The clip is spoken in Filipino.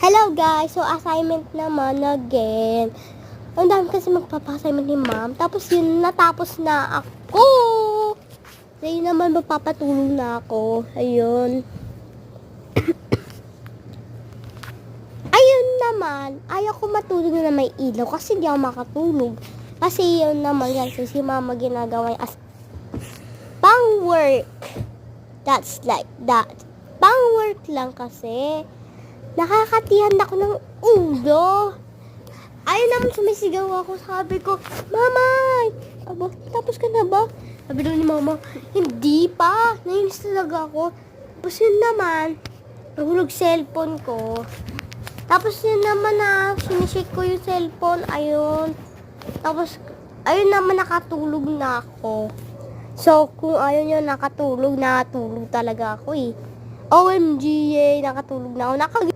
Hello guys! So assignment naman again. Ang dami kasi magpapa-assignment ni ma'am. Tapos yun, natapos na ako. So yun naman, magpapatulong na ako. Ayun. Ayun naman, ayaw ko matulog na may ilaw kasi hindi ako makatulog. Kasi yun naman guys, si mama ginagawa as pang work. That's like that. Pang work lang kasi. Nakakatihan ako ng ulo. Ayun naman, sumisigaw ako. Sabi ko, Mama! Aba, tapos ka na ba? Sabi doon ni Mama, hindi pa. Nainis talaga ako. Tapos yun naman, nahulog cellphone ko. Tapos yun naman sinishake ko yung cellphone. Ayun. Tapos, ayun naman, nakatulog na ako. So, kung ayun yun, nakatulog talaga ako eh. OMG, nakatulog na ako.